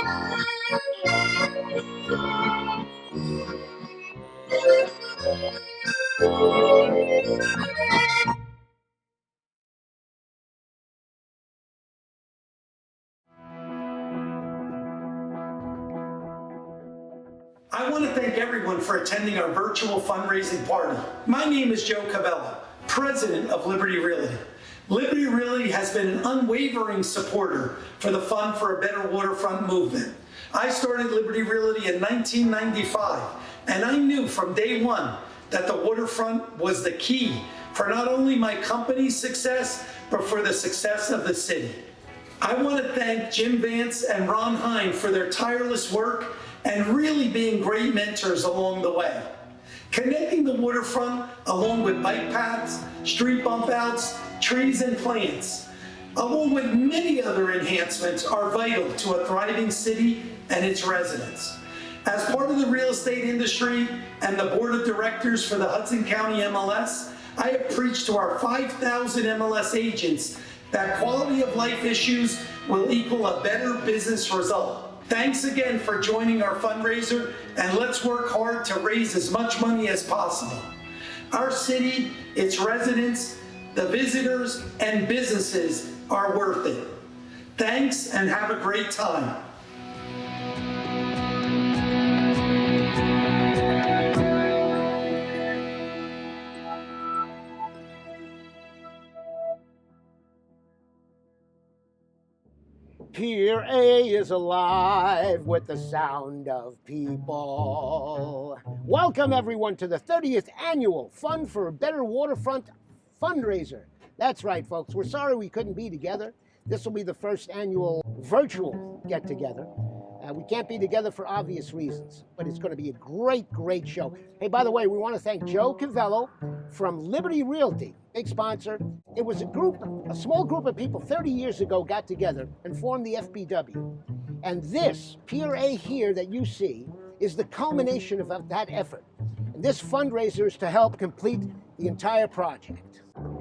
I want to thank everyone for attending our virtual fundraising party. My name is Joe Cavello, president of Liberty Realty. Liberty Realty has been an unwavering supporter for the Fund for a Better Waterfront movement. I started Liberty Realty in 1995, and I knew from day one that the waterfront was the key for not only my company's success, but for the success of the city. I want to thank Jim Vance and Ron Hine for their tireless work and really being great mentors along the way. Connecting the waterfront, along with bike paths, street bump outs, trees and plants, along with many other enhancements, are vital to a thriving city and its residents. As part of the real estate industry and the board of directors for the Hudson County MLS, I have preached to our 5,000 MLS agents that quality of life issues will equal a better business result. Thanks again for joining our fundraiser, and let's work hard to raise as much money as possible. Our city, its residents, the visitors, and businesses are worth it. Thanks, and have a great time. Pier A is alive with the sound of people. Welcome everyone to the 30th annual Fund for a Better Waterfront fundraiser. That's right, folks. We're sorry we couldn't be together. This will be the first annual virtual get-together. We can't be together for obvious reasons, but it's going to be a great, great show. Hey, by the way, we want to thank Joe Cavello from Liberty Realty, big sponsor. It was a small group of people 30 years ago got together and formed the FBW. And this, Pier A here that you see, is the culmination of that effort. And this fundraiser is to help complete the entire project.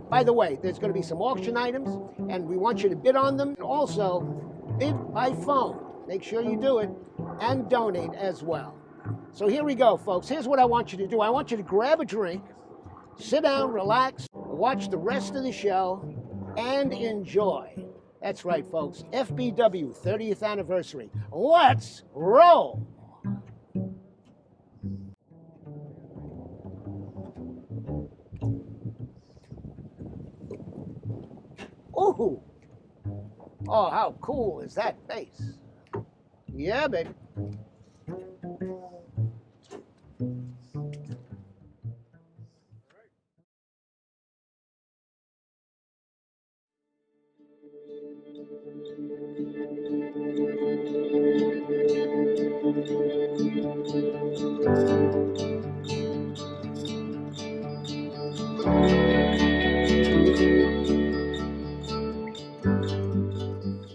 By the way, there's going to be some auction items, and we want you to bid on them, and also bid by phone. Make sure you do it, and donate as well. So here we go, folks. Here's what I want you to do. I want you to grab a drink, sit down, relax, watch the rest of the show, and enjoy. That's right, folks. FBW 30th anniversary. Let's roll! Ooh! Oh, how cool is that bass? Yeah, baby.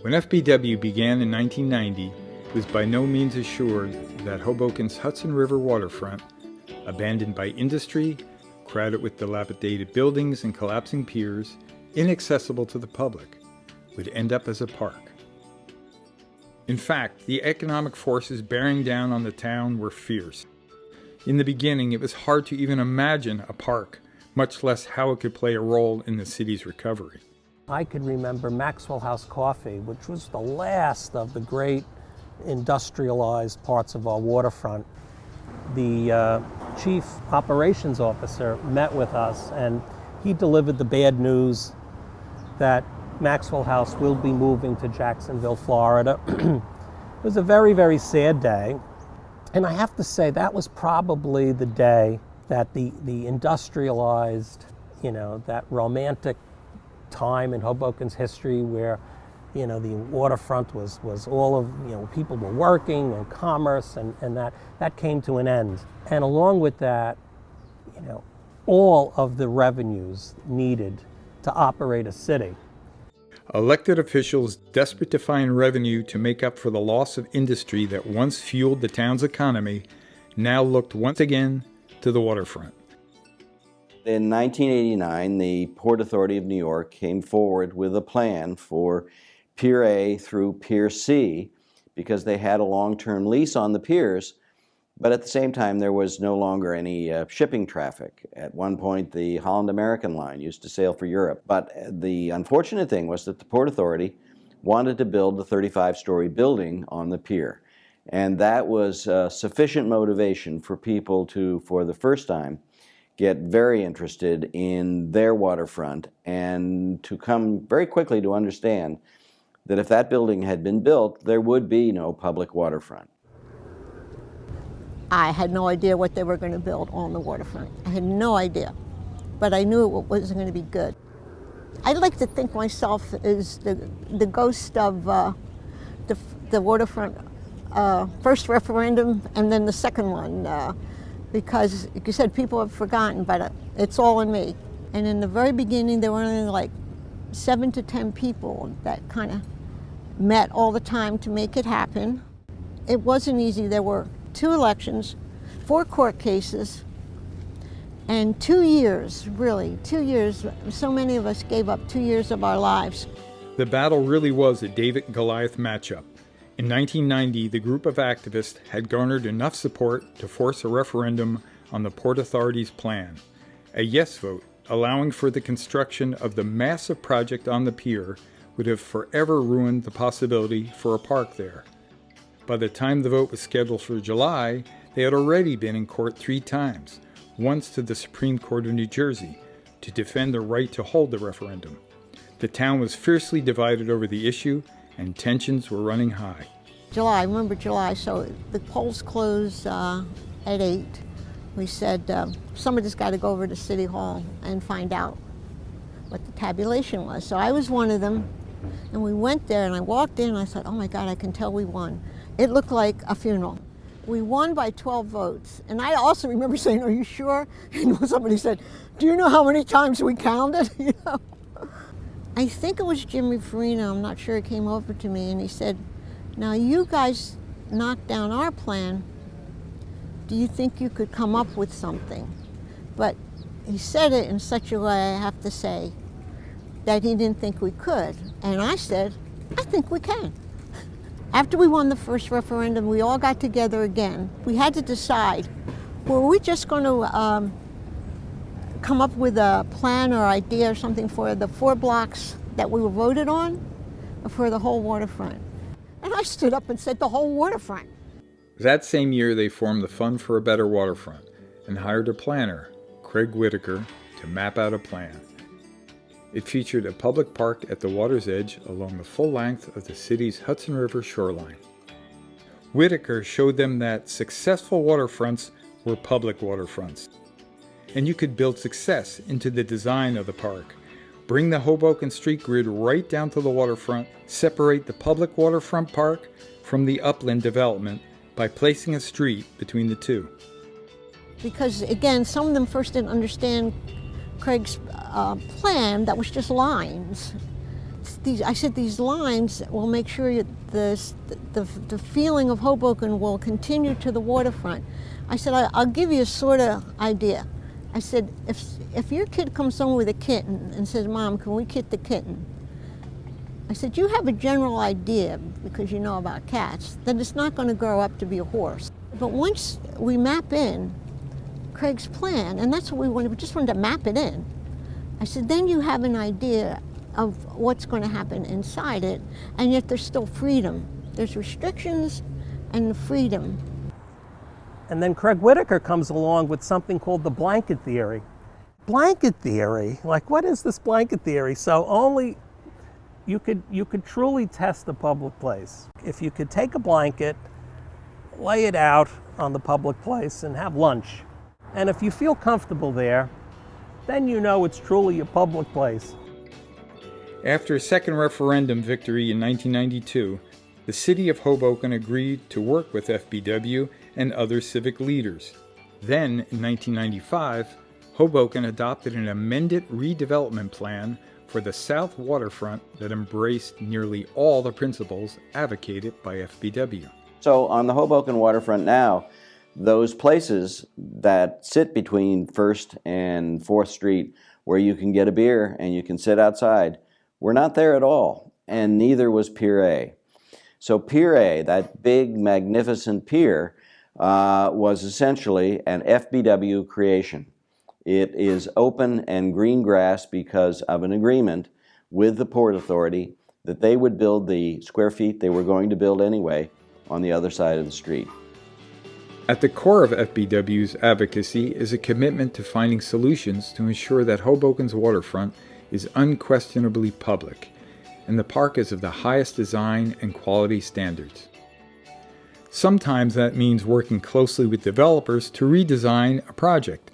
When FBW began in 1990, it was by no means assured that Hoboken's Hudson River waterfront, abandoned by industry, crowded with dilapidated buildings and collapsing piers, inaccessible to the public, would end up as a park. In fact, the economic forces bearing down on the town were fierce. In the beginning, it was hard to even imagine a park, much less how it could play a role in the city's recovery. I could remember Maxwell House Coffee, which was the last of the great industrialized parts of our waterfront. The chief operations officer met with us, and he delivered the bad news that Maxwell House will be moving to Jacksonville, Florida. It was a very, very sad day. And I have to say, that was probably the day that the industrialized, that romantic time in Hoboken's history where, the waterfront was all of, people were working and commerce, and that came to an end. And along with that, all of the revenues needed to operate a city. Elected officials, desperate to find revenue to make up for the loss of industry that once fueled the town's economy, now looked once again to the waterfront. In 1989, the Port Authority of New York came forward with a plan for Pier A through Pier C because they had a long-term lease on the piers, but at the same time there was no longer any shipping traffic. At one point the Holland American line used to sail for Europe, but the unfortunate thing was that the Port Authority wanted to build the 35-story building on the pier. And that was sufficient motivation for people to, for the first time, get very interested in their waterfront and to come very quickly to understand that if that building had been built, there would be no public waterfront. I had no idea what they were going to build on the waterfront. I had no idea, but I knew it wasn't going to be good. I like to think myself as the ghost of the waterfront first referendum and then the second one, because, like you said, people have forgotten, but it's all in me. And in the very beginning, there were only like 7 to 10 people that kind of met all the time to make it happen. It wasn't easy. There were 2 elections, 4 court cases, and 2 years, really, 2 years. So many of us gave up 2 years of our lives. The battle really was a David and Goliath matchup. In 1990, the group of activists had garnered enough support to force a referendum on the Port Authority's plan. A yes vote, allowing for the construction of the massive project on the pier, would have forever ruined the possibility for a park there. By the time the vote was scheduled for July, they had already been in court 3 times, once to the Supreme Court of New Jersey, to defend the right to hold the referendum. The town was fiercely divided over the issue, and tensions were running high. July, I remember July, so the polls closed at 8. We said, somebody's got to go over to City Hall and find out what the tabulation was. So I was one of them, and we went there, and I walked in, and I thought, oh my God, I can tell we won. It looked like a funeral. We won by 12 votes. And I also remember saying, are you sure? And somebody said, do you know how many times we counted? You know? I think it was Jimmy Farina, I'm not sure, he came over to me and he said, now you guys knocked down our plan, do you think you could come up with something? But he said it in such a way, I have to say, that he didn't think we could. And I said, I think we can. After we won the first referendum, we all got together again. We had to decide, were we just going to come up with a plan or idea or something for the 4 blocks that we were voted on, or for the whole waterfront? And I stood up and said the whole waterfront. That same year, they formed the Fund for a Better Waterfront and hired a planner, Craig Whitaker, to map out a plan. It featured a public park at the water's edge along the full length of the city's Hudson River shoreline. Whitaker showed them that successful waterfronts were public waterfronts. And you could build success into the design of the park. Bring the Hoboken street grid right down to the waterfront, separate the public waterfront park from the upland development by placing a street between the two. Because again, some of them first didn't understand Craig's plan that was just lines. I said these lines will make sure the feeling of Hoboken will continue to the waterfront. I said, I'll give you a sort of idea. I said, if your kid comes home with a kitten and says, Mom, can we kit the kitten? I said, you have a general idea, because you know about cats, that it's not going to grow up to be a horse. But once we map in Craig's plan, and that's what we wanted, we just wanted to map it in. I said, then you have an idea of what's going to happen inside it, and yet there's still freedom. There's restrictions and freedom. And then Craig Whitaker comes along with something called the blanket theory. Blanket theory? Like, what is this blanket theory? So only you could truly test a public place. If you could take a blanket, lay it out on the public place, and have lunch. And if you feel comfortable there, then you know it's truly a public place. After a second referendum victory in 1992, the city of Hoboken agreed to work with FBW and other civic leaders. Then, in 1995, Hoboken adopted an amended redevelopment plan for the South Waterfront that embraced nearly all the principles advocated by FBW. So on the Hoboken waterfront now, those places that sit between 1st and 4th Street where you can get a beer and you can sit outside, were not there at all, and neither was Pier A. So Pier A, that big, magnificent pier, was essentially an FBW creation. It is open and green grass because of an agreement with the Port Authority that they would build the square feet they were going to build anyway on the other side of the street. At the core of FBW's advocacy is a commitment to finding solutions to ensure that Hoboken's waterfront is unquestionably public, and the park is of the highest design and quality standards. Sometimes that means working closely with developers to redesign a project,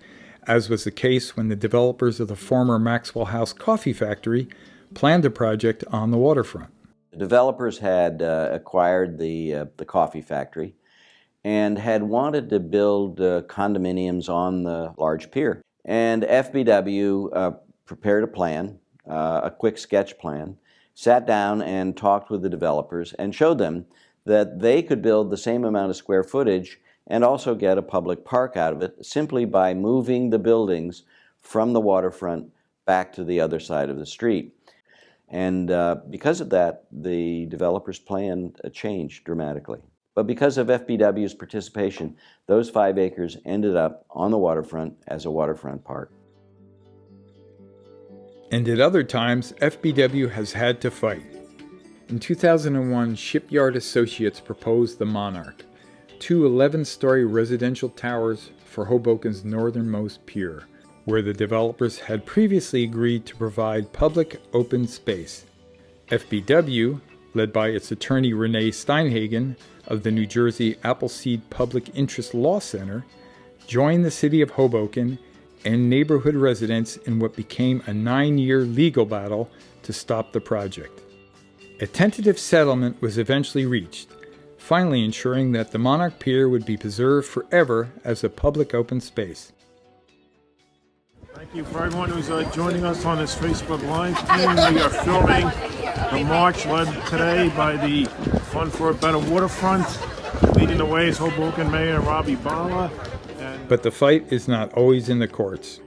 as was the case when the developers of the former Maxwell House Coffee Factory planned a project on the waterfront. The developers had acquired the coffee factory and had wanted to build condominiums on the large pier. And FBW prepared a plan, a quick sketch plan, sat down and talked with the developers and showed them that they could build the same amount of square footage and also get a public park out of it simply by moving the buildings from the waterfront back to the other side of the street. And because of that, the developer's plan changed dramatically. But because of FBW's participation, those 5 acres ended up on the waterfront as a waterfront park. And at other times, FBW has had to fight. In 2001, Shipyard Associates proposed the Monarch, 2 11-story residential towers for Hoboken's northernmost pier, where the developers had previously agreed to provide public open space. FBW, led by its attorney Renee Steinhagen of the New Jersey Appleseed Public Interest Law Center, joined the city of Hoboken and neighborhood residents in what became a 9-year legal battle to stop the project. A tentative settlement was eventually reached, finally ensuring that the Monarch Pier would be preserved forever as a public open space. Thank you for everyone who's joining us on this Facebook Live stream. We are filming the march led today by the Fund for a Better Waterfront. Leading the way is Hoboken Mayor Robbie Bala. But the fight is not always in the courts.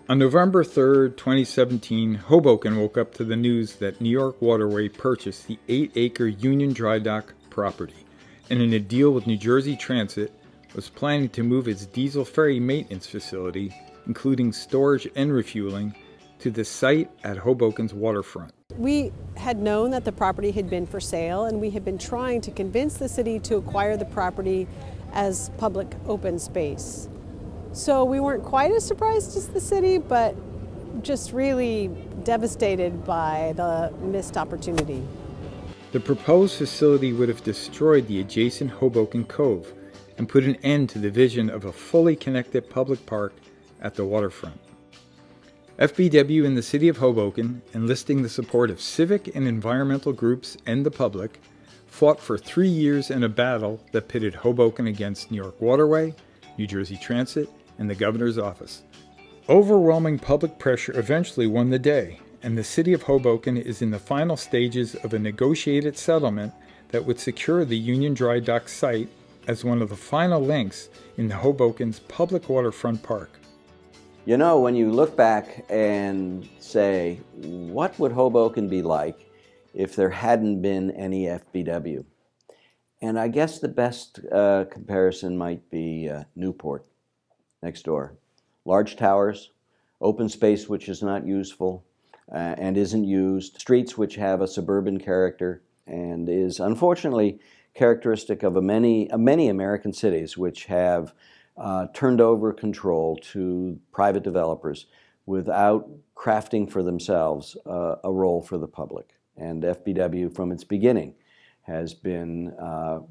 On November 3, 2017, Hoboken woke up to the news that New York Waterway purchased the 8-acre Union Dry Dock property, and in a deal with New Jersey Transit, was planning to move its diesel ferry maintenance facility, including storage and refueling, to the site at Hoboken's waterfront. We had known that the property had been for sale, and we had been trying to convince the city to acquire the property as public open space. So we weren't quite as surprised as the city, but just really devastated by the missed opportunity. The proposed facility would have destroyed the adjacent Hoboken Cove and put an end to the vision of a fully connected public park at the waterfront. FBW and the City of Hoboken, enlisting the support of civic and environmental groups and the public, fought for 3 years in a battle that pitted Hoboken against New York Waterway, New Jersey Transit, and the governor's office. Overwhelming public pressure eventually won the day, and the City of Hoboken is in the final stages of a negotiated settlement that would secure the Union Dry Dock site as one of the final links in the Hoboken's public waterfront park. You know, when you look back and say, what would Hoboken be like if there hadn't been any FBW? And I guess the best comparison might be Newport, next door. Large towers, open space which is not useful and isn't used, streets which have a suburban character, and is unfortunately characteristic of many American cities which have turned over control to private developers without crafting for themselves a role for the public. And FBW, from its beginning, has been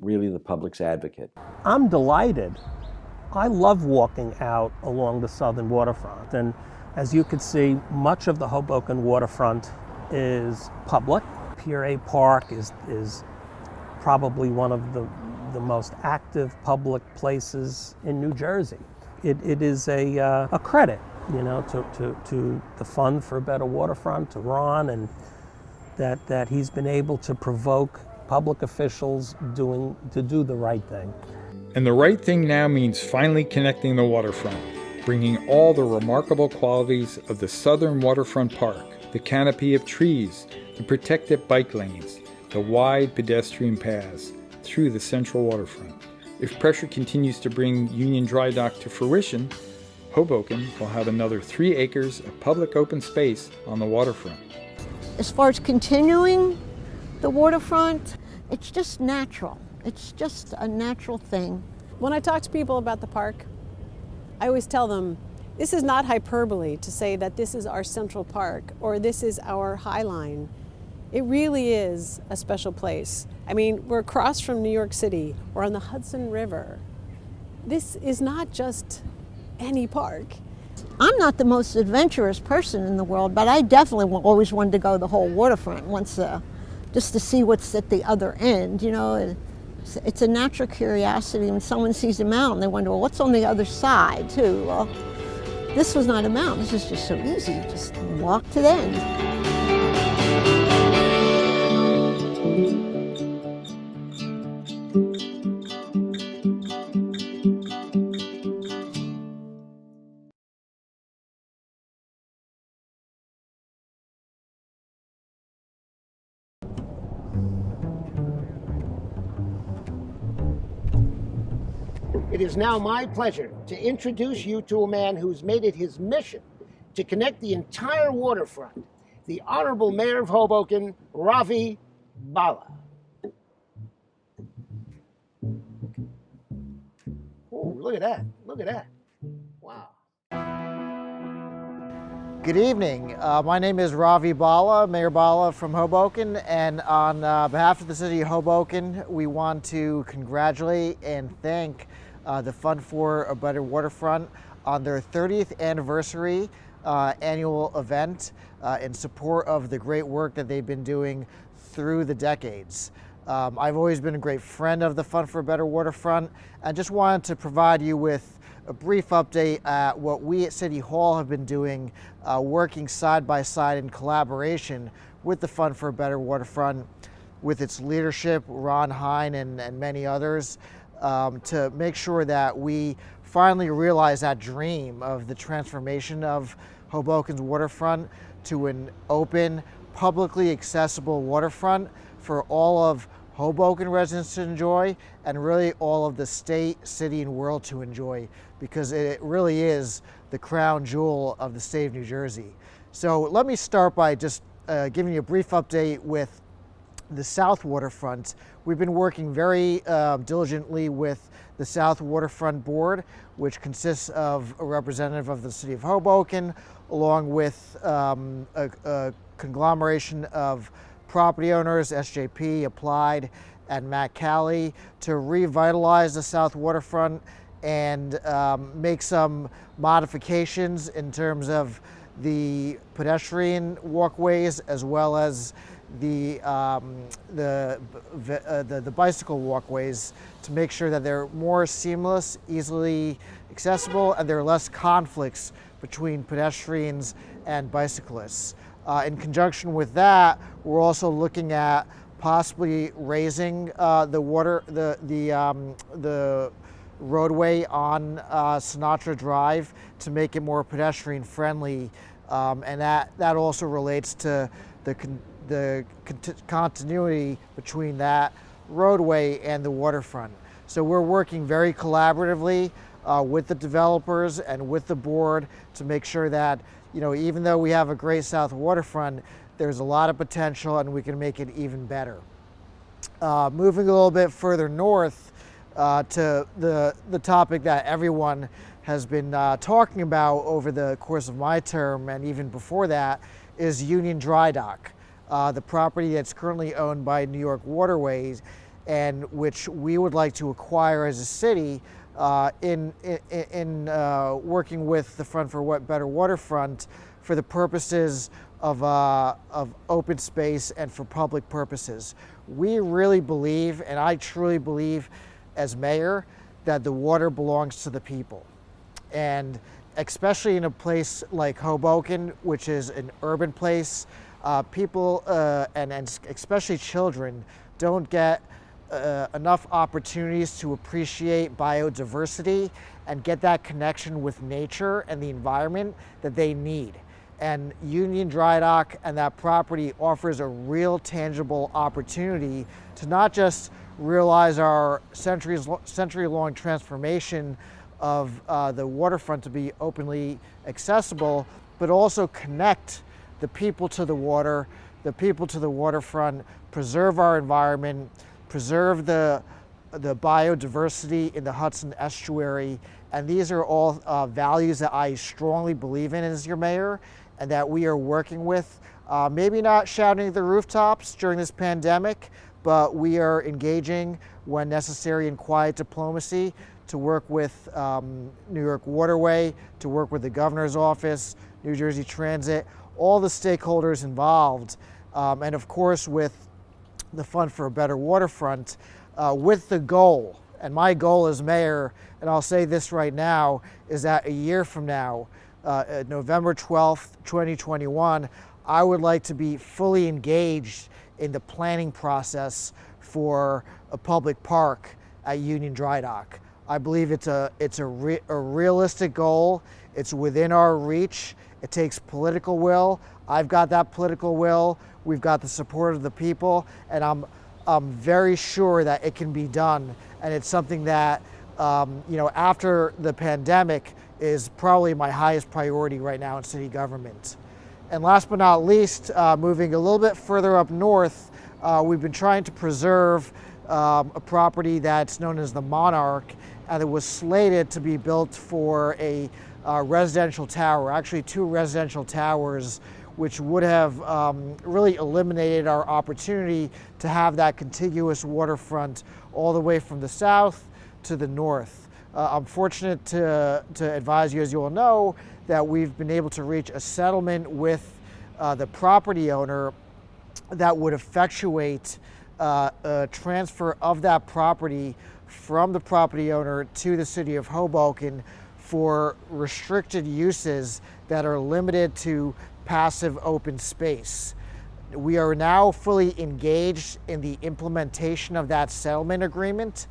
really the public's advocate. I'm delighted. I love walking out along the southern waterfront, and as you can see, much of the Hoboken waterfront is public. Pier A Park is probably one of the most active public places in New Jersey. It is a credit, you know, to the Fund for a Better Waterfront, to Ron, and that he's been able to provoke public officials to do the right thing. And the right thing now means finally connecting the waterfront, bringing all the remarkable qualities of the southern waterfront park, the canopy of trees, the protected bike lanes, the wide pedestrian paths through the central waterfront. If pressure continues to bring Union Dry Dock to fruition, Hoboken will have another 3 acres of public open space on the waterfront. As far as continuing the waterfront, it's just natural. It's just a natural thing. When I talk to people about the park, I always tell them, this is not hyperbole to say that this is our Central Park or this is our High Line. It really is a special place. I mean, we're across from New York City. We're on the Hudson River. This is not just any park. I'm not the most adventurous person in the world, but I definitely always wanted to go the whole waterfront once, just to see what's at the other end. You know, it's a natural curiosity. When someone sees a mountain, they wonder, well, what's on the other side, too? Well, this was not a mountain. This was just so easy. Just walk to the end. It is now my pleasure to introduce you to a man who's made it his mission to connect the entire waterfront, the Honorable Mayor of Hoboken, Ravi Bala. Oh, look at that. Look at that. Wow. Good evening. My name is Ravi Bala, Mayor Bala from Hoboken, and on behalf of the city of Hoboken, we want to congratulate and thank the Fund for a Better Waterfront on their 30th anniversary annual event in support of the great work that they've been doing through the decades. I've always been a great friend of the Fund for a Better Waterfront, and just wanted to provide you with a brief update at what we at City Hall have been doing, working side by side in collaboration with the Fund for a Better Waterfront, with its leadership, Ron Hine and many others, to make sure that we finally realize that dream of the transformation of Hoboken's waterfront to an open, publicly accessible waterfront for all of Hoboken residents to enjoy, and really all of the state, city, and world to enjoy, because it really is the crown jewel of the state of New Jersey. So let me start by just giving you a brief update with the South Waterfront. We've been working very diligently with the South Waterfront Board, which consists of a representative of the City of Hoboken, along with a conglomeration of property owners, SJP, Applied, and Matt Calley, to revitalize the South Waterfront and make some modifications in terms of the pedestrian walkways as well as the bicycle walkways, to make sure that they're more seamless, easily accessible, and there are less conflicts between pedestrians and bicyclists. In conjunction with that, we're also looking at possibly raising the roadway on Sinatra Drive to make it more pedestrian friendly, and that also relates to the continuity between that roadway and the waterfront. So we're working very collaboratively with the developers and with the board to make sure that, you know, even though we have a great South Waterfront, there's a lot of potential and we can make it even better. Moving a little bit further north to the topic that everyone has been talking about over the course of my term and even before that, is Union Dry Dock, the property that's currently owned by New York Waterways, and which we would like to acquire as a city in working with the Fund for Better Waterfront for the purposes of open space and for public purposes. We really believe, and I truly believe as mayor, that the water belongs to the people. And especially in a place like Hoboken, which is an urban place, people, and especially children, don't get enough opportunities to appreciate biodiversity and get that connection with nature and the environment that they need. And Union Dry Dock and that property offers a real tangible opportunity to not just realize our century-long transformation of the waterfront to be openly accessible, but also connect the people to the water, the people to the waterfront, preserve our environment, preserve the biodiversity in the Hudson estuary. And these are all values that I strongly believe in as your mayor, and that we are working with. Maybe not shouting at the rooftops during this pandemic, but we are engaging when necessary in quiet diplomacy to work with New York Waterway, to work with the governor's office, New Jersey Transit, all the stakeholders involved, and of course with the Fund for a Better Waterfront, with the goal, and my goal as mayor, and I'll say this right now, is that a year from now, November 12th, 2021, I would like to be fully engaged in the planning process for a public park at Union Dry Dock. I believe it's a realistic goal. It's within our reach. It takes political will. I've got that political will. We've got the support of the people, and I'm very sure that it can be done. And it's something that, after the pandemic, is probably my highest priority right now in city government. And last but not least, moving a little bit further up north, we've been trying to preserve a property that's known as the Monarch, and it was slated to be built for a residential tower, actually 2 residential towers, which would have really eliminated our opportunity to have that contiguous waterfront all the way from the south to the north. I'm fortunate to advise you, as you all know, that we've been able to reach a settlement with the property owner that would effectuate a transfer of that property from the property owner to the city of Hoboken for restricted uses that are limited to passive open space. We are now fully engaged in the implementation of that settlement agreement.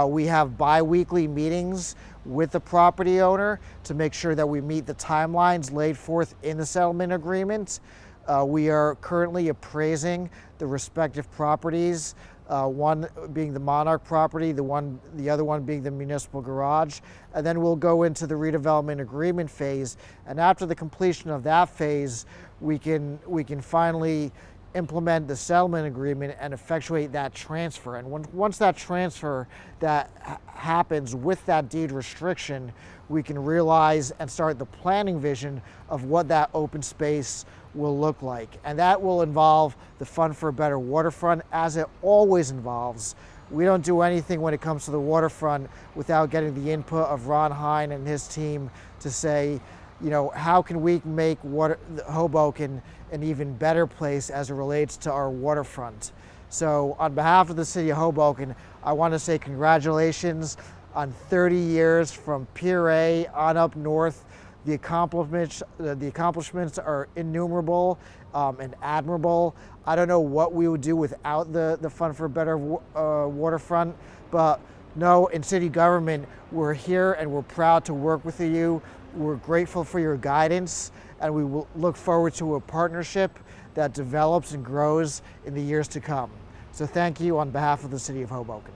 We have bi-weekly meetings with the property owner to make sure that we meet the timelines laid forth in the settlement agreement. We are currently appraising the respective properties, one being the Monarch property, the other one being the municipal garage, and then we'll go into the redevelopment agreement phase. And after the completion of that phase, we can finally implement the settlement agreement and effectuate that transfer. And once that transfer that happens with that deed restriction, we can realize and start the planning vision of what that open space will look like. And that will involve the Fund for a Better Waterfront, as it always involves. We don't do anything when it comes to the waterfront without getting the input of Ron Hine and his team to say, how can we make Hoboken an even better place as it relates to our waterfront? So on behalf of the city of Hoboken, I want to say congratulations on 30 years from Pier A on up north. The accomplishments are innumerable and admirable. I don't know what we would do without the Fund for a Better Waterfront, but no, in city government, we're here and we're proud to work with you. We're grateful for your guidance, and we will look forward to a partnership that develops and grows in the years to come. So thank you on behalf of the city of Hoboken.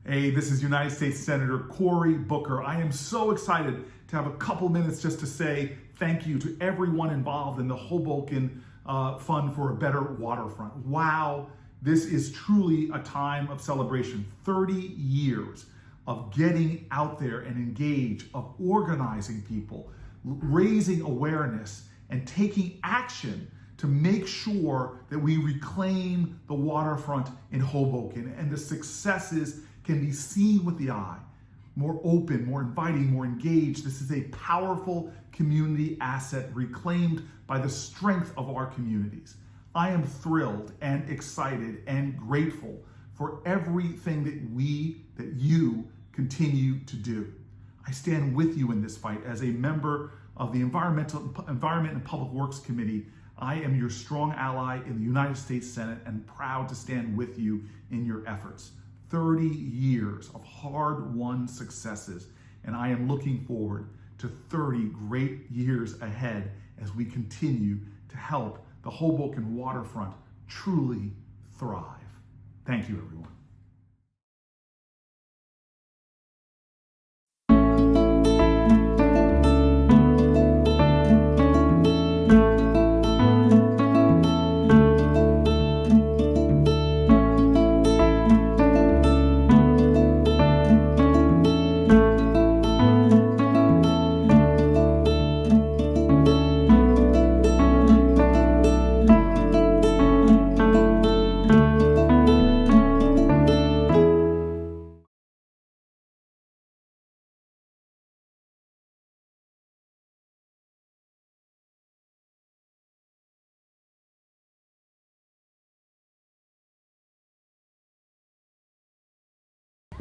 Hey, this is United States Senator Cory Booker. I am so excited to have a couple minutes just to say thank you to everyone involved in the Hoboken Fund for a Better Waterfront. Wow, this is truly a time of celebration. 30 years of getting out there and engaged, of organizing people, raising awareness, and taking action to make sure that we reclaim the waterfront in Hoboken, and the successes can be seen with the eye. More open, more inviting, more engaged. This is a powerful community asset reclaimed by the strength of our communities. I am thrilled and excited and grateful for everything that you continue to do. I stand with you in this fight as a member of the Environment and Public Works Committee. I am your strong ally in the United States Senate and proud to stand with you in your efforts. 30 years of hard-won successes, and I am looking forward to 30 great years ahead as we continue to help the Hoboken waterfront truly thrive. Thank you, everyone.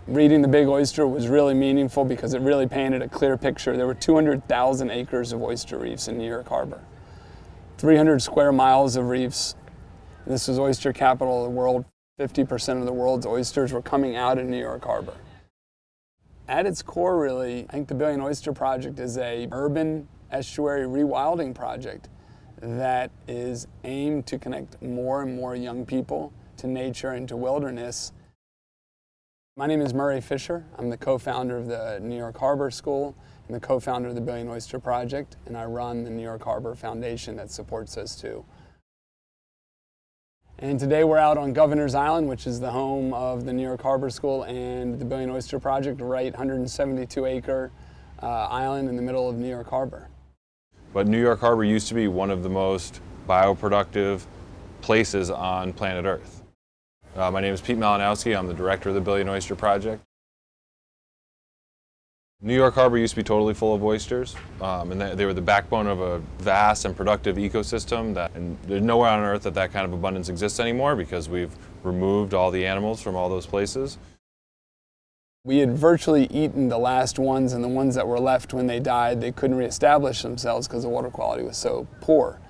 Reading The Big Oyster was really meaningful because it really painted a clear picture. There were 200,000 acres of oyster reefs in New York Harbor, 300 square miles of reefs. This was oyster capital of the world. 50% of the world's oysters were coming out of New York Harbor. At its core, really, I think the Billion Oyster Project is an urban estuary rewilding project that is aimed to connect more and more young people to nature and to wilderness. My name is Murray Fisher. I'm the co-founder of the New York Harbor School and the co-founder of the Billion Oyster Project, and I run the New York Harbor Foundation that supports us too. And today we're out on Governor's Island, which is the home of the New York Harbor School and the Billion Oyster Project, right 172-acre island in the middle of New York Harbor. But New York Harbor used to be one of the most bioproductive places on planet Earth. My name is Pete Malinowski. I'm the director of the Billion Oyster Project. New York Harbor used to be totally full of oysters, and they were the backbone of a vast and productive ecosystem. And there's nowhere on Earth that kind of abundance exists anymore because we've removed all the animals from all those places. We had virtually eaten the last ones, and the ones that were left when they died, they couldn't reestablish themselves because the water quality was so poor.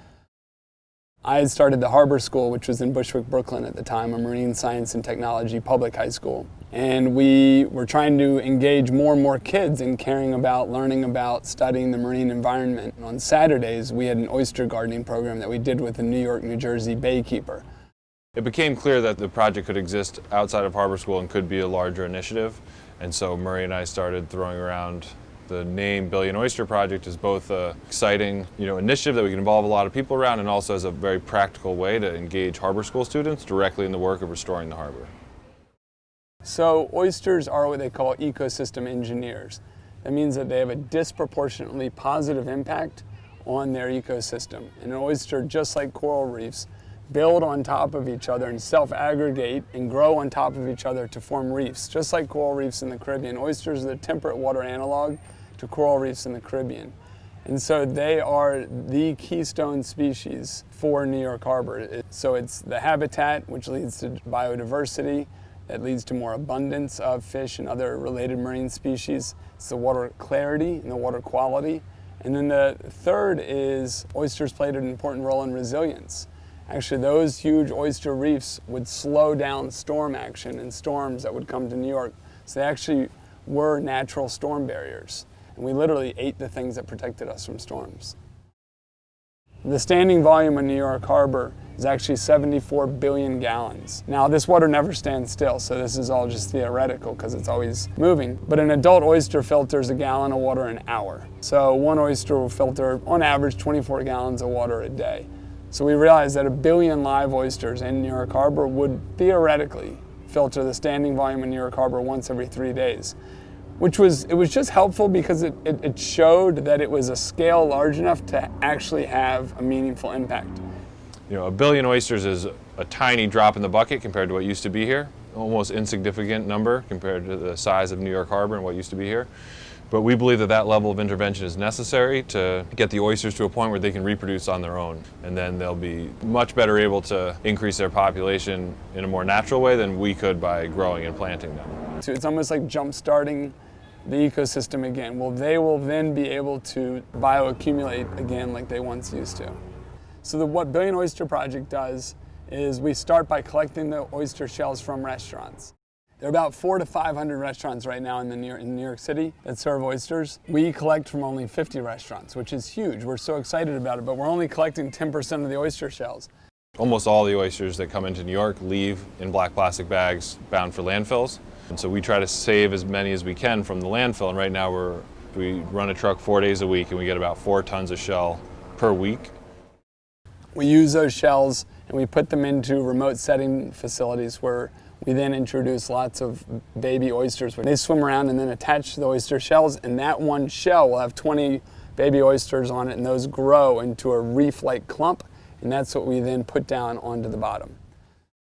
I had started the Harbor School, which was in Bushwick, Brooklyn at the time, a marine science and technology public high school. And we were trying to engage more and more kids in caring about, learning about, studying the marine environment. And on Saturdays, we had an oyster gardening program that we did with a New York, New Jersey baykeeper. It became clear that the project could exist outside of Harbor School and could be a larger initiative. And so Murray and I started throwing around the name Billion Oyster Project as both an exciting initiative that we can involve a lot of people around, and also as a very practical way to engage Harbor School students directly in the work of restoring the harbor. So oysters are what they call ecosystem engineers. That means that they have a disproportionately positive impact on their ecosystem. And an oyster, just like coral reefs, build on top of each other and self-aggregate and grow on top of each other to form reefs. Just like coral reefs in the Caribbean, oysters are the temperate water analog to coral reefs in the Caribbean. And so they are the keystone species for New York Harbor. So it's the habitat, which leads to biodiversity, that leads to more abundance of fish and other related marine species. It's the water clarity and the water quality. And then the third is oysters played an important role in resilience. Actually, those huge oyster reefs would slow down storm action and storms that would come to New York. So they actually were natural storm barriers. And we literally ate the things that protected us from storms. The standing volume of New York Harbor is actually 74 billion gallons. Now, this water never stands still, so this is all just theoretical because it's always moving. But an adult oyster filters a gallon of water an hour. So one oyster will filter, on average, 24 gallons of water a day. So we realized that 1 billion live oysters in New York Harbor would theoretically filter the standing volume in New York Harbor once every 3 days. It was just helpful because it showed that it was a scale large enough to actually have a meaningful impact. 1 billion oysters is a tiny drop in the bucket compared to what used to be here. Almost insignificant number compared to the size of New York Harbor and what used to be here. But we believe that that level of intervention is necessary to get the oysters to a point where they can reproduce on their own. And then they'll be much better able to increase their population in a more natural way than we could by growing and planting them. So it's almost like jump-starting the ecosystem again. Well, they will then be able to bioaccumulate again like they once used to. So what Billion Oyster Project does is we start by collecting the oyster shells from restaurants. There are about 400 to 500 restaurants right now in New York City that serve oysters. We collect from only 50 restaurants, which is huge. We're so excited about it, but we're only collecting 10% of the oyster shells. Almost all the oysters that come into New York leave in black plastic bags bound for landfills. And so we try to save as many as we can from the landfill. And right now we run a truck 4 days a week and we get about 4 tons of shell per week. We use those shells and we put them into remote setting facilities where we then introduce lots of baby oysters. They swim around and then attach to the oyster shells, and that one shell will have 20 baby oysters on it, and those grow into a reef-like clump, and that's what we then put down onto the bottom.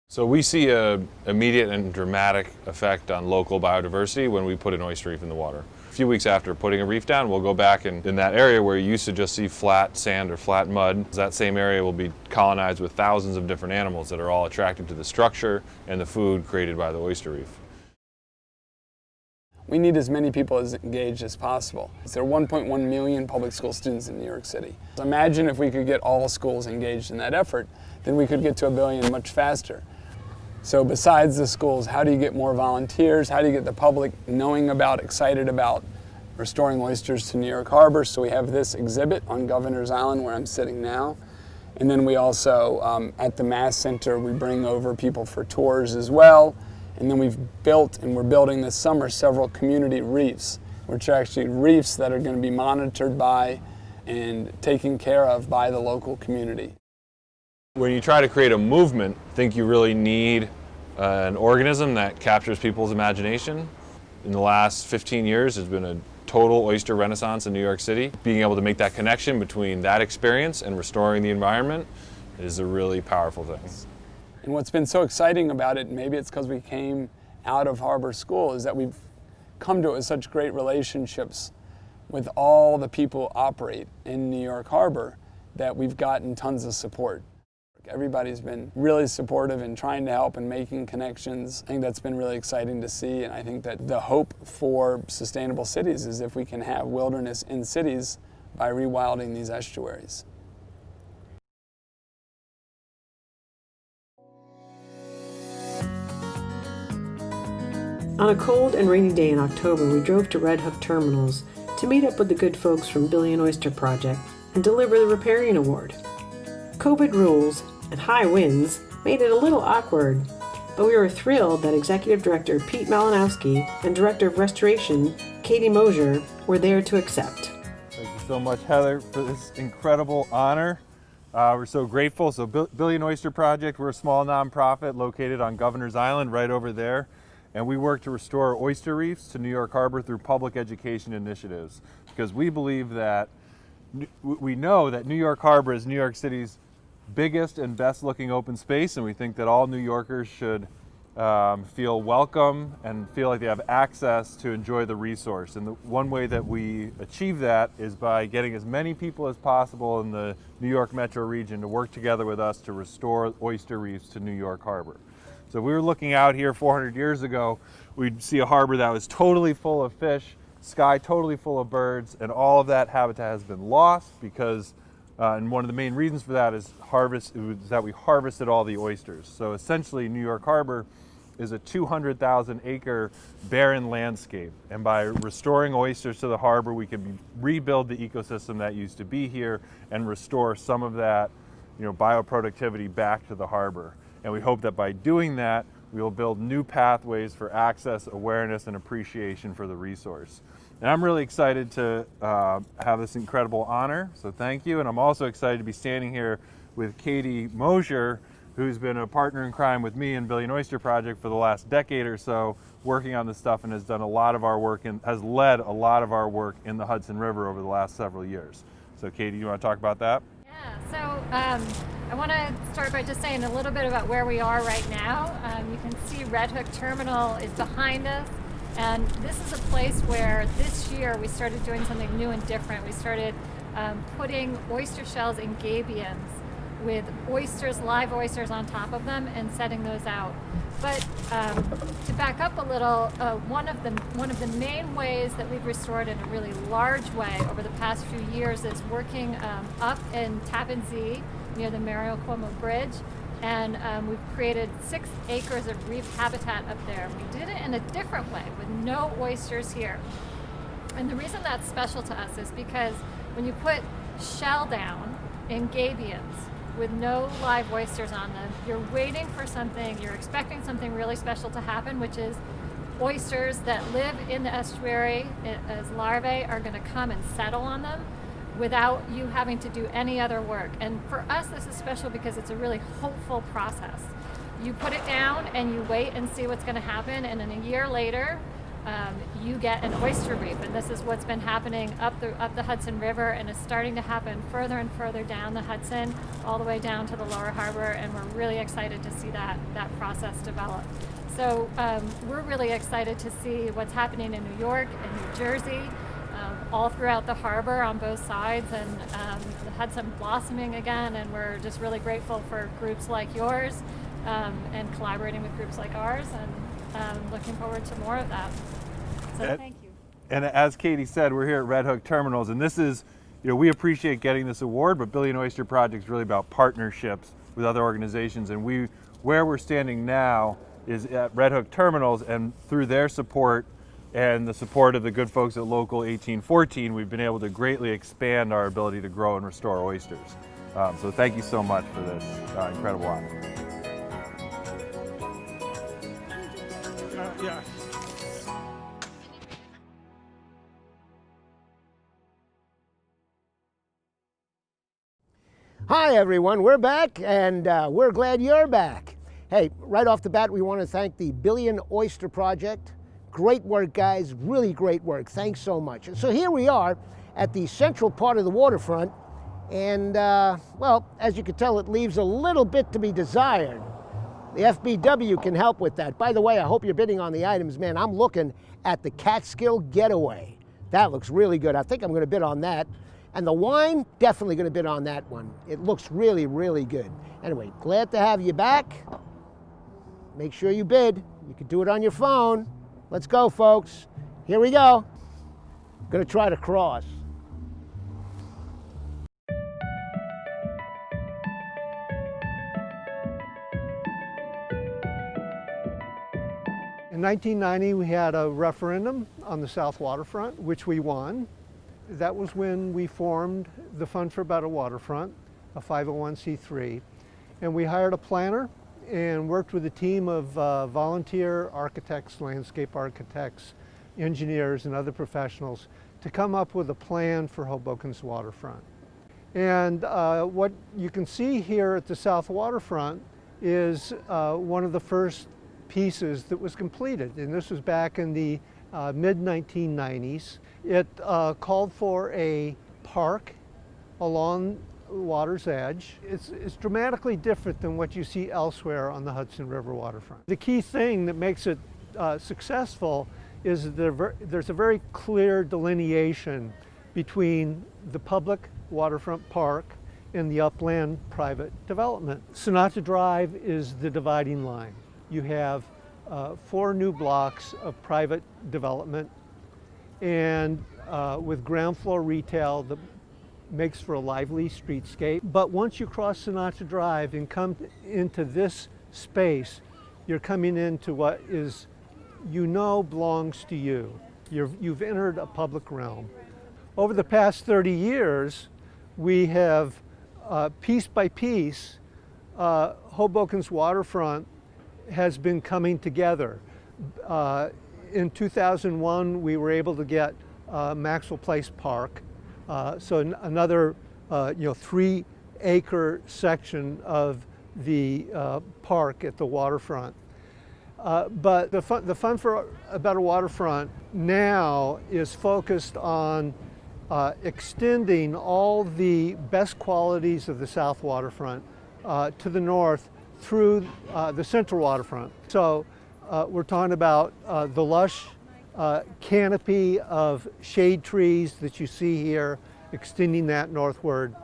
So we see an immediate and dramatic effect on local biodiversity when we put an oyster reef in the water. A few weeks after putting a reef down, we'll go back and in that area where you used to just see flat sand or flat mud, that same area will be colonized with thousands of different animals that are all attracted to the structure and the food created by the oyster reef. We need as many people as engaged as possible. There are 1.1 million public school students in New York City. So imagine if we could get all schools engaged in that effort, then we could get to 1 billion much faster. So besides the schools, how do you get more volunteers? How do you get the public knowing about, excited about restoring oysters to New York Harbor? So we have this exhibit on Governor's Island where I'm sitting now. And then we also, at the Mass Center, we bring over people for tours as well. And then we've built, and we're building this summer, several community reefs, which are actually reefs that are going to be monitored by and taken care of by the local community. When you try to create a movement, I think you really need an organism that captures people's imagination. In the last 15 years, there's been a total oyster renaissance in New York City. Being able to make that connection between that experience and restoring the environment is a really powerful thing. And what's been so exciting about it, maybe it's because we came out of Harbor School, is that we've come to it with such great relationships with all the people who operate in New York Harbor that we've gotten tons of support. Everybody's been really supportive and trying to help and making connections. I think that's been really exciting to see, and I think that the hope for sustainable cities is if we can have wilderness in cities by rewilding these estuaries. On a cold and rainy day in October, we drove to Red Hook Terminals to meet up with the good folks from Billion Oyster Project and deliver the Riparian Award. COVID rules and high winds made it a little awkward, but we were thrilled that Executive Director Pete Malinowski and Director of Restoration Katie Mosier were there to accept. Thank you so much, Heather, for this incredible honor. We're so grateful. So Billion Oyster Project, we're a small nonprofit located on Governor's Island right over there. And we work to restore oyster reefs to New York Harbor through public education initiatives. Because we believe that, we know that New York Harbor is New York City's biggest and best looking open space, and we think that all New Yorkers should feel welcome and feel like they have access to enjoy the resource. And the one way that we achieve that is by getting as many people as possible in the New York metro region to work together with us to restore oyster reefs to New York Harbor. So we were looking out here 400 years ago, we'd see a harbor that was totally full of fish, sky totally full of birds, and all of that habitat has been lost because and one of the main reasons for that is that we harvested all the oysters. So essentially New York Harbor is a 200,000 acre barren landscape. And by restoring oysters to the harbor, we can rebuild the ecosystem that used to be here and restore some of that, bioproductivity back to the harbor. And we hope that by doing that, we will build new pathways for access, awareness, and appreciation for the resource. And I'm really excited to have this incredible honor, so thank you. And I'm also excited to be standing here with Katie Mosier, who's been a partner in crime with me and Billion Oyster Project for the last decade or so, working on this stuff and has done a lot of our work and has led a lot of our work in the Hudson River over the last several years. So Katie, you want to talk about that? Yeah, so I want to start by just saying a little bit about where we are right now. You can see Red Hook Terminal is behind us. And this is a place where this year we started doing something new and different. We started putting oyster shells in gabions with oysters, live oysters on top of them, and setting those out. But to back up a little, one of the main ways that we've restored in a really large way over the past few years is working up in Tappan Zee near the Mario Cuomo Bridge, and we've created 6 acres of reef habitat up there. We did it in a different way with no oysters here. And the reason that's special to us is because when you put shell down in gabions with no live oysters on them, you're waiting for something, you're expecting something really special to happen, which is oysters that live in the estuary as larvae are going to come and settle on them without you having to do any other work. And for us, this is special because it's a really hopeful process. You put it down and you wait and see what's going to happen, and then a year later, you get an oyster reef, and this is what's been happening up the Hudson River, and is starting to happen further and further down the Hudson, all the way down to the lower harbor, and we're really excited to see that process develop. So we're really excited to see what's happening in New York and New Jersey, all throughout the harbor on both sides, and the Hudson blossoming again, and we're just really grateful for groups like yours and collaborating with groups like ours, and looking forward to more of that. So thank you. And as Katie said, we're here at Red Hook Terminals, and this is, we appreciate getting this award, but Billion Oyster Project is really about partnerships with other organizations, and where we're standing now is at Red Hook Terminals, and through their support and the support of the good folks at Local 1814, we've been able to greatly expand our ability to grow and restore oysters. So thank you so much for this incredible honor. Yeah. Hi everyone, we're back, and we're glad you're back. Hey, right off the bat, we want to thank the Billion Oyster Project. Great work, guys, really great work. Thanks so much. So here we are at the central part of the waterfront, and well, as you can tell, it leaves a little bit to be desired. The FBW can help with that. By the way, I hope you're bidding on the items. Man, I'm looking at the Catskill Getaway. That looks really good. I think I'm going to bid on that. And the wine, definitely going to bid on that one. It looks really, really good. Anyway, glad to have you back. Make sure you bid. You can do it on your phone. Let's go, folks. Here we go. Going to try to cross. In 1990, we had a referendum on the South Waterfront, which we won. That was when we formed the Fund for a Better Waterfront, a 501c3. And we hired a planner and worked with a team of volunteer architects, landscape architects, engineers, and other professionals to come up with a plan for Hoboken's waterfront. And what you can see here at the South Waterfront is one of the first pieces that was completed, and this was back in the mid-1990s. It called for a park along the water's edge. It's dramatically different than what you see elsewhere on the Hudson River waterfront. The key thing that makes it successful is there's a very clear delineation between the public waterfront park and the upland private development. Sinatra Drive is the dividing line. You have 4 new blocks of private development, and with ground floor retail that makes for a lively streetscape. But once you cross Sinatra Drive and come into this space, you're coming into what is, belongs to you. You've entered a public realm. Over the past 30 years, we have, piece by piece, Hoboken's waterfront has been coming together. In 2001, we were able to get Maxwell Place Park, so another 3-acre section of the park at the waterfront. But the Fund for a Better Waterfront now is focused on extending all the best qualities of the South Waterfront to the north through the Central Waterfront. So we're talking about the lush canopy of shade trees that you see here, extending that northward.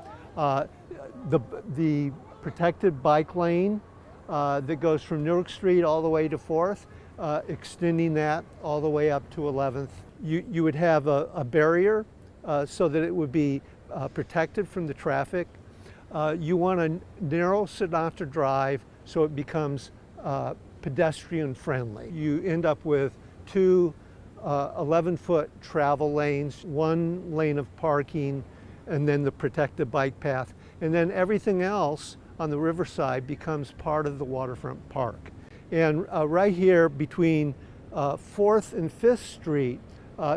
the protected bike lane that goes from Newark Street all the way to 4th, extending that all the way up to 11th. You would have a barrier so that it would be protected from the traffic. You want to narrow Sinatra Drive so it becomes pedestrian friendly. You end up with two 11-foot travel lanes, one lane of parking, and then the protected bike path. And then everything else on the riverside becomes part of the waterfront park. And right here between 4th and 5th Street,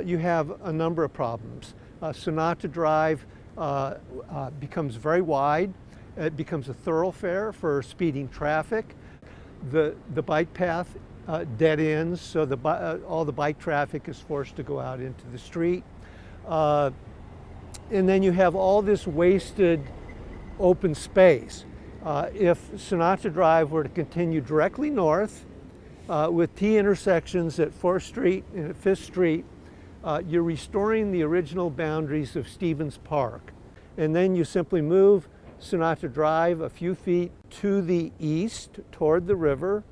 you have a number of problems. Sinatra Drive becomes very wide. It becomes a thoroughfare for speeding traffic. The bike path dead ends, so all the bike traffic is forced to go out into the street. And then you have all this wasted open space. If Sinatra Drive were to continue directly north with T intersections at 4th Street and at 5th Street, you're restoring the original boundaries of Stevens Park. And then you simply move Sinatra Drive a few feet to the east toward the river,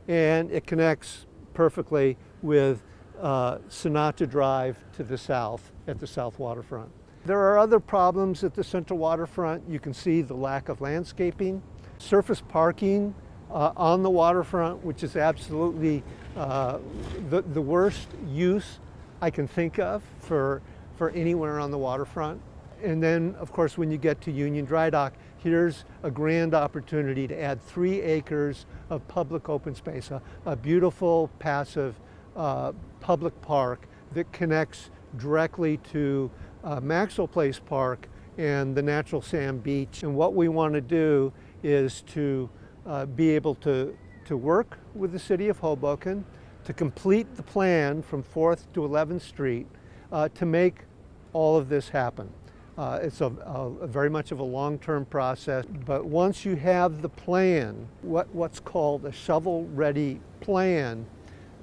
and it connects perfectly with Sinatra Drive to the south at the south waterfront. There are other problems at the central waterfront. You can see the lack of landscaping, surface parking on the waterfront, which is absolutely the worst use I can think of for anywhere on the waterfront. And then, of course, when you get to Union Dry Dock, here's a grand opportunity to add 3 acres of public open space, a beautiful, passive public park that connects directly to Maxwell Place Park and the natural sand beach. And what we want to do is to be able to work with the city of Hoboken to complete the plan from 4th to 11th Street to make all of this happen. It's very much of a long-term process, but once you have the plan, what's called a shovel-ready plan,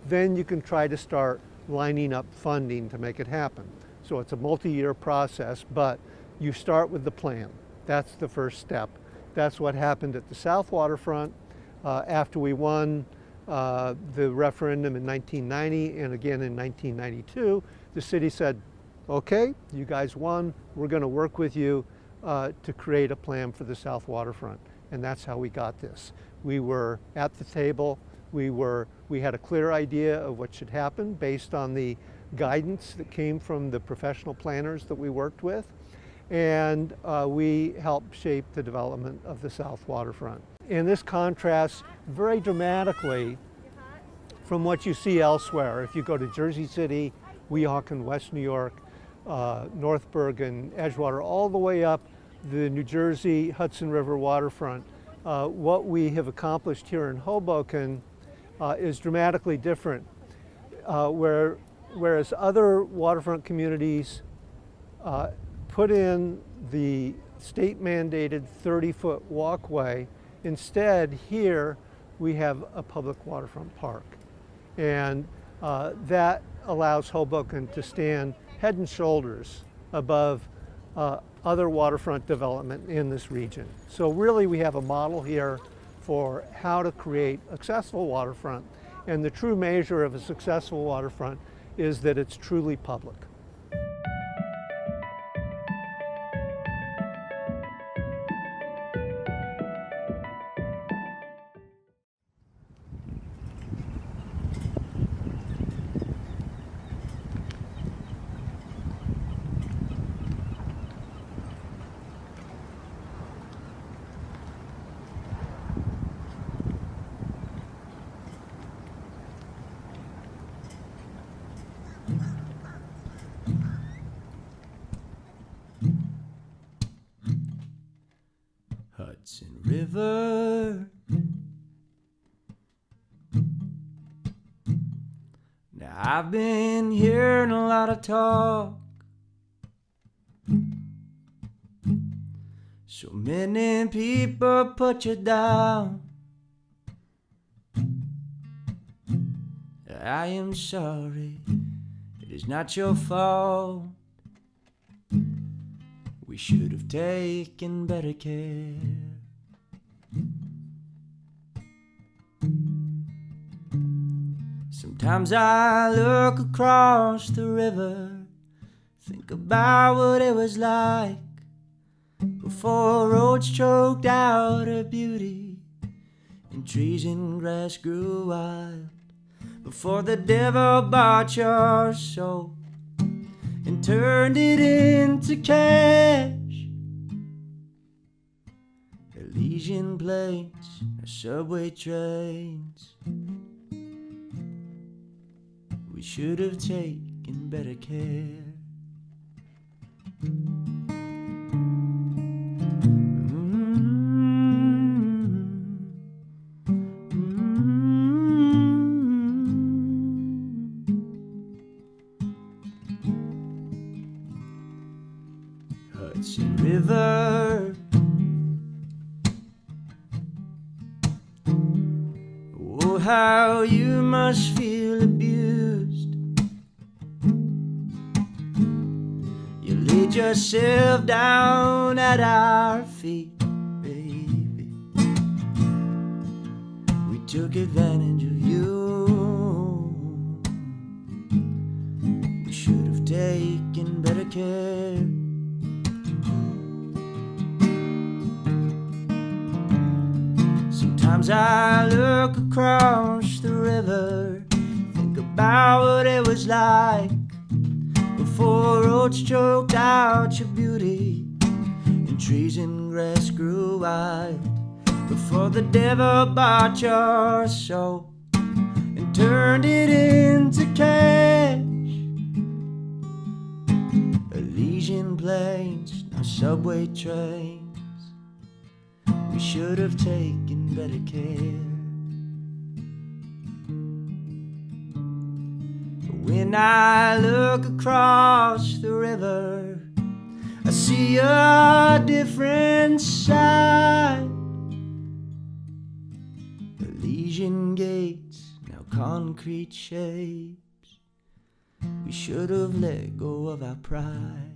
then you can try to start lining up funding to make it happen. So it's a multi-year process, but you start with the plan. That's the first step. That's what happened at the South Waterfront after we won the referendum in 1990 and again in 1992. The city said, okay, you guys won, we're going to work with you to create a plan for the South Waterfront. And that's how we got this. We were at the table, we had a clear idea of what should happen based on the guidance that came from the professional planners that we worked with, and we helped shape the development of the South Waterfront. And this contrasts very dramatically from what you see elsewhere. If you go to Jersey City, Weehawken, West New York, North Bergen, Edgewater, all the way up the New Jersey Hudson River waterfront, what we have accomplished here in Hoboken is dramatically different. Whereas other waterfront communities put in the state-mandated 30-foot walkway, instead here we have a public waterfront park. And that allows Hoboken to stand head and shoulders above other waterfront development in this region. So really we have a model here for how to create a successful waterfront, and the true measure of a successful waterfront is that it's truly public. Hudson River. Now I've been hearing a lot of talk, so many people put you down. I am sorry, it is not your fault. We should have taken better care. Sometimes I look across the river, think about what it was like before roads choked out her beauty and trees and grass grew wild, before the devil bought your soul and turned it into cash. Elysian plains are subway trains. We should have taken better care. Hudson River, oh how you must feel abused. You laid yourself down at our feet, baby. We took advantage of you. We should have taken better care. Sometimes I look across the river, think about what it was like before roads choked out your beauty and trees and grass grew wild, before the devil bought your soul and turned it into cash. Elysian plains, now subway trains. We should have taken better care. When I look across the river, I see a different side. Elysian gates, now concrete shapes. We should have let go of our pride.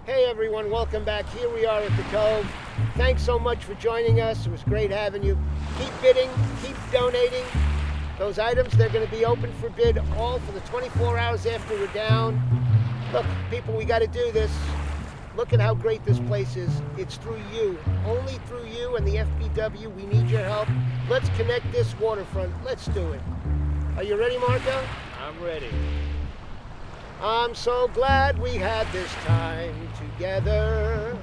Hey everyone, welcome back. Here we are at the Cove. Thanks so much for joining us. It was great having you. Keep bidding, keep donating. Those items, they're going to be open for bid all for the 24 hours after we're down. Look, people, we got to do this. Look at how great this place is. It's through you, only through you and the FPW. We need your help. Let's connect this waterfront. Let's do it. Are you ready, Marco? I'm ready. I'm so glad we had this time together,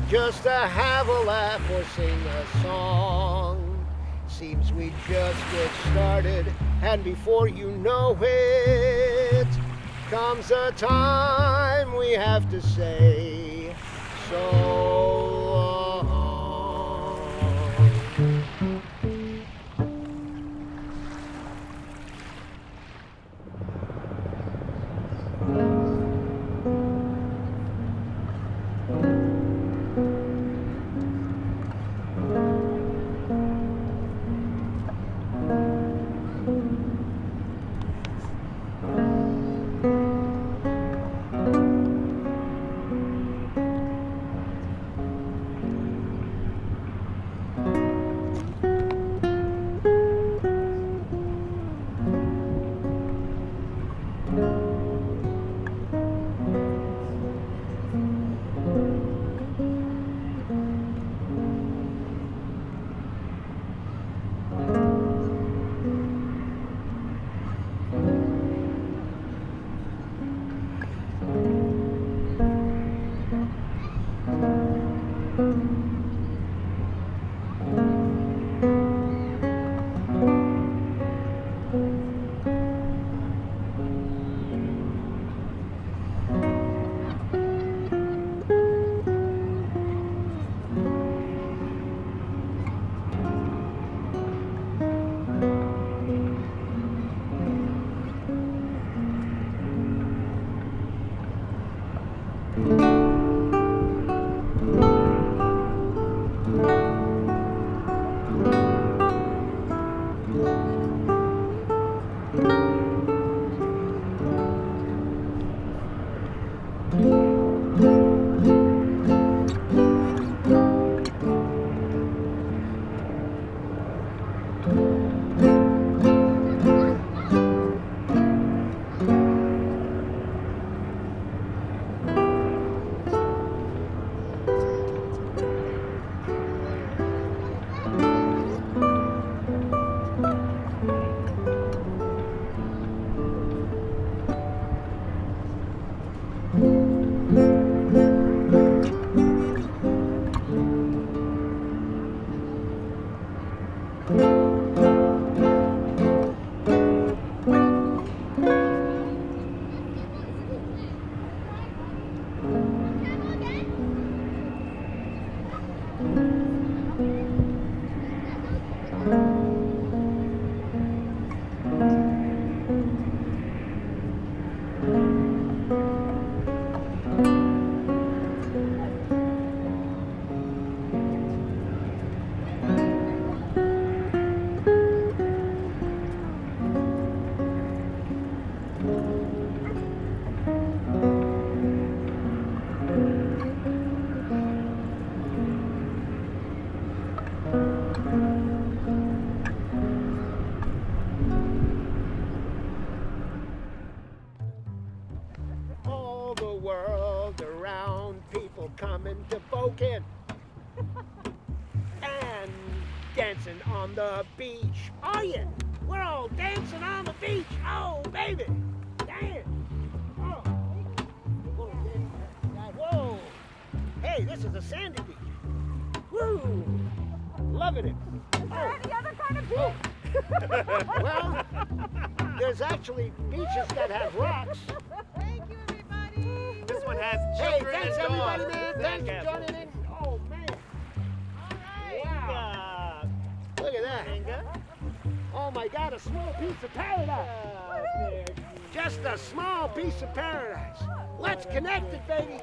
just to have a laugh or sing a song. Seems we just get started, and before you know it, comes a time we have to say so long. All the world around, people coming to Hoboken and dancing on the beach. Oh yeah, we're all dancing on the beach. Oh baby, dance. Oh, whoa. Hey, this is a sandy beach. Woo, loving it. Is there any other kind of beach? Well, there's actually beaches that have rocks. Thank you, everybody. This one has children and dogs. Hey, thanks everybody, man. Thanks for joining in. Oh, man. All right. Wow. Look at that. Oh, my God, a small piece of paradise. Just a small piece of paradise. Let's connect it, baby.